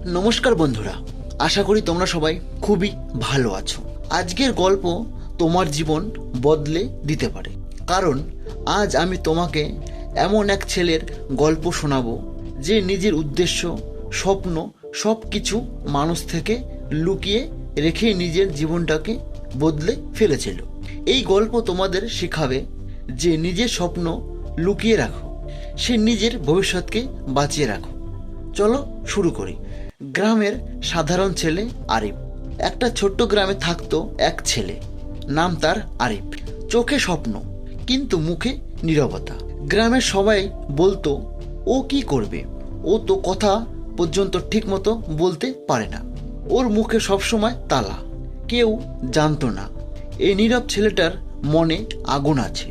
নমস্কার বন্ধুরা, আশা করি তোমরা সবাই খুবই ভালো আছো। আজকের গল্প তোমার জীবন বদলে দিতে পারে, কারণ আজ আমি তোমাকে এমন এক ছেলের গল্প শোনাবো যে নিজের উদ্দেশ্য, স্বপ্ন সব কিছু মানুষ থেকে লুকিয়ে রেখে নিজের জীবনটাকে বদলে ফেলেছিল। এই গল্প তোমাদের শেখাবে যে নিজের স্বপ্ন লুকিয়ে রাখো, সে নিজের ভবিষ্যৎকে বাঁচিয়ে রাখো। চলো শুরু করি। গ্রামের সাধারণ ছেলে আরিফ। একটা ছোট্ট গ্রামে থাকতো এক ছেলে, নাম তার আরিফ। চোখে স্বপ্ন, কিন্তু মুখে নীরবতা। গ্রামের সবাই বলতো ও কি করবে, ও তো কথা পর্যন্ত ঠিক মতো বলতে পারে না, ওর মুখে সবসময় তালা। কেউ জানতো না এই নীরব ছেলেটার মনে আগুন আছে।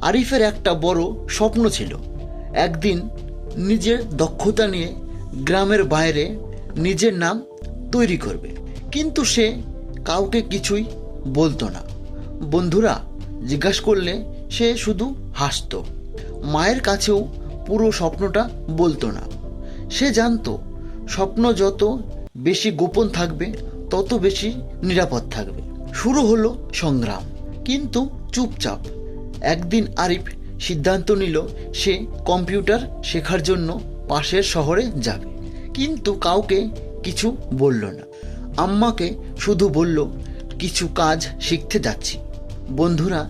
আরিফের একটা বড় স্বপ্ন ছিল, একদিন নিজের দক্ষতা নিয়ে গ্রামের বাইরে নিজের নাম তৈরি করবে। কিন্তু সে কাউকে কিছুই বলতো না। বন্ধুরা জিজ্ঞাসা করলে সে শুধু হাসতো। মায়ের কাছেও পুরো স্বপ্নটা বলতো না। সে জানতো স্বপ্ন যত বেশি গোপন থাকবে তত বেশি নিরাপদ থাকবে। শুরু হলো সংগ্রাম, কিন্তু চুপচাপ। একদিন আরিফ সিদ্ধান্ত নিল সে কম্পিউটার শেখার জন্য পাশের শহরে যাবে, কিন্তু কাউকে কিছু বলল না। আম্মাকে শুধু বলল কিছু কাজ শিখতে যাচ্ছি। বন্ধুরা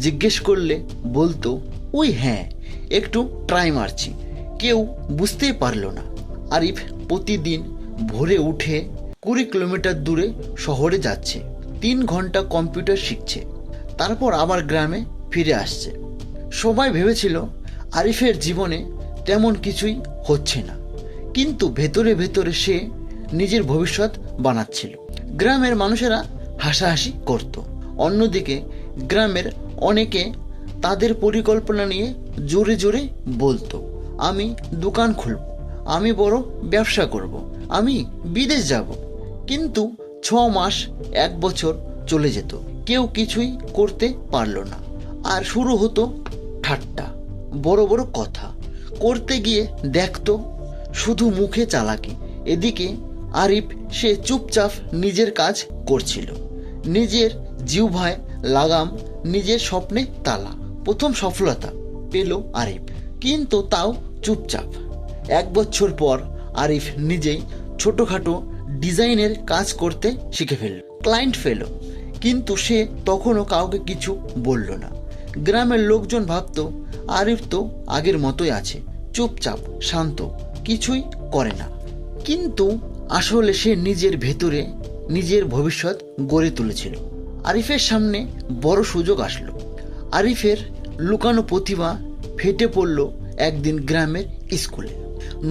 জিজ্ঞেস করলে বলতো ওই হ্যাঁ, একটু ট্রাই মারছি। কেউ বুঝতেই পারল না। আরিফ প্রতিদিন ভোরে উঠে 20 কিলোমিটার দূরে শহরে যাচ্ছে, 3 ঘন্টা কম্পিউটার শিখছে, তারপর আবার গ্রামে ফিরে আসছে। সবাই ভেবেছিল আরিফের জীবনে তেমন কিছুই হচ্ছে না, কিন্তু ভেতরে ভেতরে সে নিজের ভবিষ্যৎ বানাচ্ছিল। গ্রামের মানুষেরা হাসাহাসি করত। অন্যদিকে গ্রামের অনেকে তাদের পরিকল্পনা নিয়ে জোরে জোরে বলতো, আমি দোকান খুলব, আমি বড় ব্যবসা করব, আমি বিদেশ যাব। কিন্তু 6 মাস, 1 বছর চলে যেত, কেউ কিছুই করতে পারল না। আর শুরু হতো ঠাট্টা, বড় বড় কথা। করতে গিয়ে দেখতো শুধু মুখে চালাকি। এদিকে আরিফ সে চুপচাপ নিজের কাজ করছিল, নিজের জিহ্বায় লাগাম, নিজের স্বপ্নে তালা। প্রথম সফলতা পেল আরিফ, কিন্তু তাও চুপচাপ। 1 বছর পর আরিফ নিজেই ছোটোখাটো ডিজাইনের কাজ করতে শিখে ফেলল। ক্লায়েন্ট পেল, কিন্তু সে তখনও কাউকে কিছু বলল না। গ্রামের লোকজন ভাবতো আরিফ তো আগের মতোই আছে, চুপচাপ শান্ত, কিছুই করে না। কিন্তু আসলে সে নিজের ভেতরে নিজের ভবিষ্যৎ গড়ে তুলেছিল। আরিফের সামনে বড় সুযোগ আসলো। আরিফের লুকানো প্রতিভা ফেটে পড়ল একদিন গ্রামের স্কুলে।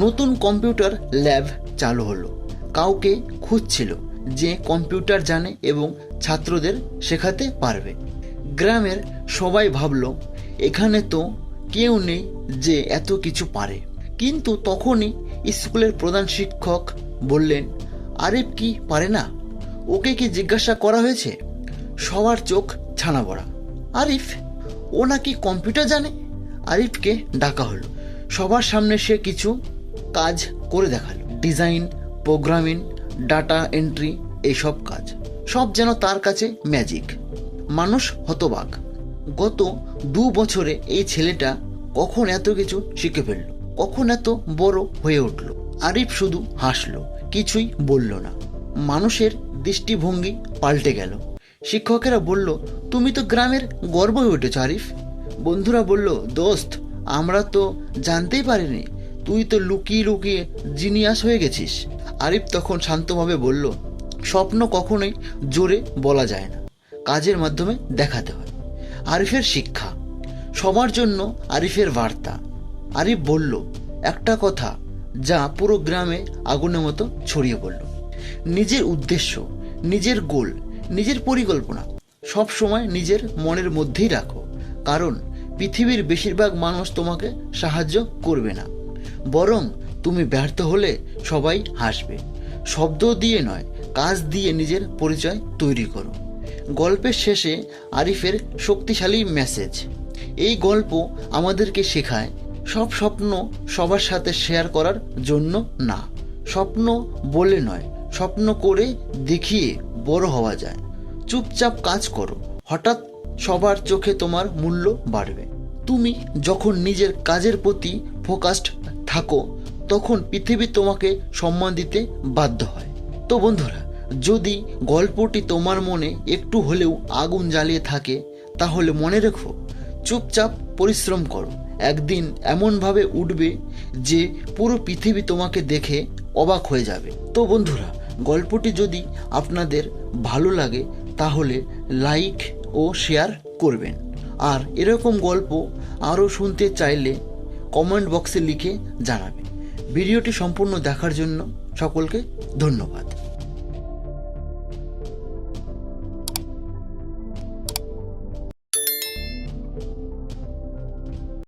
নতুন কম্পিউটার ল্যাব চালু হলো। কাউকে খুঁজছিল যে কম্পিউটার জানে এবং ছাত্রদের শেখাতে পারবে। গ্রামের সবাই ভাবল এখানে তো কেউ নেই যে এত কিছু পারে। কিন্তু তখনই স্কুলের প্রধান শিক্ষক বললেন, আরিফ কি পারে না? ওকে কি জিজ্ঞাসা করা হয়েছে? সবার চোখ ছানা বড়া। আরিফ, ও নাকি কম্পিউটার জানে? আরিফকে ডাকা হলো। সবার সামনে সে কিছু কাজ করে দেখালো, ডিজাইন, প্রোগ্রামিং, ডাটা এন্ট্রি, এইসব কাজ সব যেন তার কাছে ম্যাজিক। মানুষ হতবাক। গত 2 বছরে এই ছেলেটা কখন এত কিছু শিখে ফেলল, কখন এত বড় হয়ে উঠল? আরিফ শুধু হাসলো, কিছুই বলল না। মানুষের দৃষ্টিভঙ্গি পাল্টে গেল। শিক্ষকেরা বলল, তুমি তো গ্রামের গর্ব হয়ে উঠেছ আরিফ। বন্ধুরা বলল, দোস্ত আমরা তো জানতেই পারিনি, তুই তো লুকিয়ে লুকিয়ে জিনিয়াস হয়ে গেছিস। আরিফ তখন শান্তভাবে বলল, স্বপ্ন কখনোই জোরে বলা যায় না, কাজের মাধ্যমে দেখাতে হয়। আরিফের শিক্ষা, সবার জন্য আরিফের বার্তা। আরিফ বলল একটা কথা যা পুরো গ্রামে আগুনের মতো ছড়িয়ে পড়ল, নিজের উদ্দেশ্য, নিজের গোল, নিজের পরিকল্পনা সব সময় নিজের মনের মধ্যেই রাখো, কারণ পৃথিবীর বেশিরভাগ মানুষ তোমাকে সাহায্য করবে না, বরং তুমি ব্যর্থ হলে সবাই হাসবে। শব্দ দিয়ে নয়, কাজ দিয়ে নিজের পরিচয় তৈরি করো। গল্পের শেষে আরিফের শক্তিশালী মেসেজ। এই গল্প আমাদেরকে শেখায় সব স্বপ্ন সবার সাথে শেয়ার করার জন্য না, স্বপ্ন বলে নয়, স্বপ্ন করে দেখিয়ে বড় হওয়া যায়। চুপচাপ কাজ করো, হঠাৎ সবার চোখে তোমার মূল্য বাড়বে। তুমি যখন নিজের কাজের প্রতি ফোকাসড থাকো তখন পৃথিবী তোমাকে সম্মান দিতে বাধ্য হয়। তো বন্ধুরা, যদি গল্পটি তোমার মনে একটু হলেও আগুন জ্বালিয়ে থাকে তাহলে মনে রেখো, চুপচাপ পরিশ্রম করো, একদিন এমনভাবে উঠবে যে পুরো পৃথিবী তোমাকে দেখে অবাক হয়ে যাবে। তো বন্ধুরা, গল্পটি যদি আপনাদের ভালো লাগে তাহলে লাইক ও শেয়ার করবেন। আর এরকম গল্প আরও শুনতে চাইলে কমেন্ট বক্সে লিখে জানাবেন। ভিডিওটি সম্পূর্ণ দেখার জন্য সকলকে ধন্যবাদ।